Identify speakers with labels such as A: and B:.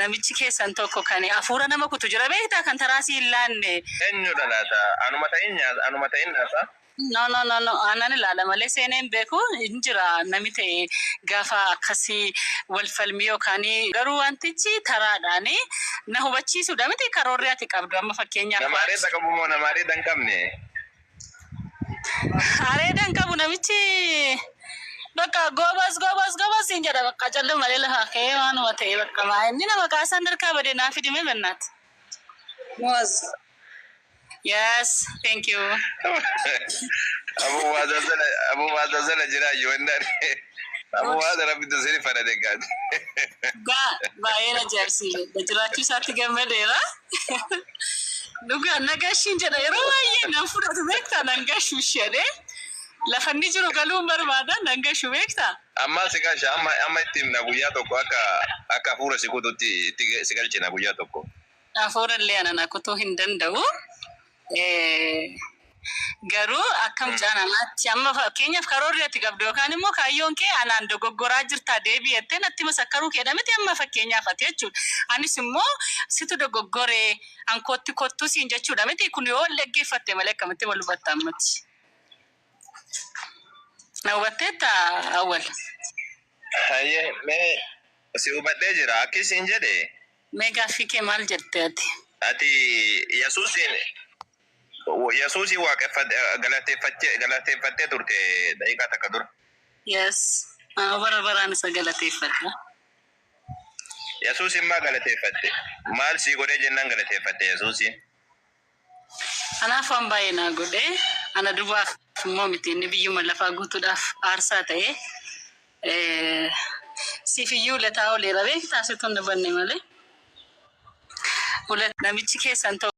A: namichi keessan tokko kan afuura nama kutu jira beektaa kan taraasii illaanne.
B: Eenyu dhalaata anuma ta'in nyaata.
A: No. Aannan ilaala malee seeneen beeku hin jira namni ta'e gaafa akkasii wal falmii yookaan garuu wantichi taraadhaani na hubachiisudha miti karoorri ati qabdu amma fakkeenyaaf.
B: Namaaree qabu moo namaaree dan qabne?
A: Areedan qabu namichi bakka gobas hin jedha bakka callu malee lafa kee waanuma ta'e bakka maa inni nama kaasan darkaa badee naaf hidhime bennaat. Yes, thank you.
B: Abu wazazala jira yondare. Abu wazara bidu siri fara dekat.
A: Baay'ee na jaarsi jiraachuu isaatti gammadeera. Dhugaa nagashiin jedha yeroo baay'ee nan fudhatu beektaa nangashu ishee lafanni jiru galuun barbaada nangashu beektaa.
B: Amma sigasha amma ittiin na guyyaa tokko akka hafuura si kututti itti si galchina guyyaa tokko.
A: Hafuura illee ana kutuu hin danda'u. Garuu akkam caanamaatti amma fakkeenyaaf karoorri ati qabdu yookaan immoo kaayyoon kee anaan dogoggoraa jirtaa deebi'ettee natti masakkaruu keedha miti amma fakkeenyaaf ati jechuudha. Anis immoo situ dogoggoree ankootti kottuu siin jechuudha miti kun yoo dhaggeeffatte malee akkamitti wal hubatta ammatti. Na hubatteetta awwal.
B: Hayyee mee si hubadhee jira akkasiin jedhee.
A: Mee gaaffii kee maal jettee ati?
B: Ati Yesuusi galateeffattee turte daqiiqaa takka dura.
A: Yes. Baraan isa galateeffadha.
B: Yesuusin maa galateeffatte? Maal sii godhee jennaan galateeffatte Yesuusin?
A: Anaaf waan baay'ee naa godhee ana dubaaf immoo miti inni biyyuma lafaa guutuudhaaf aarsaa ta'ee siif iyyuu lataa oleera beektaa situ hin banne malee. Namichi keessan ta'u.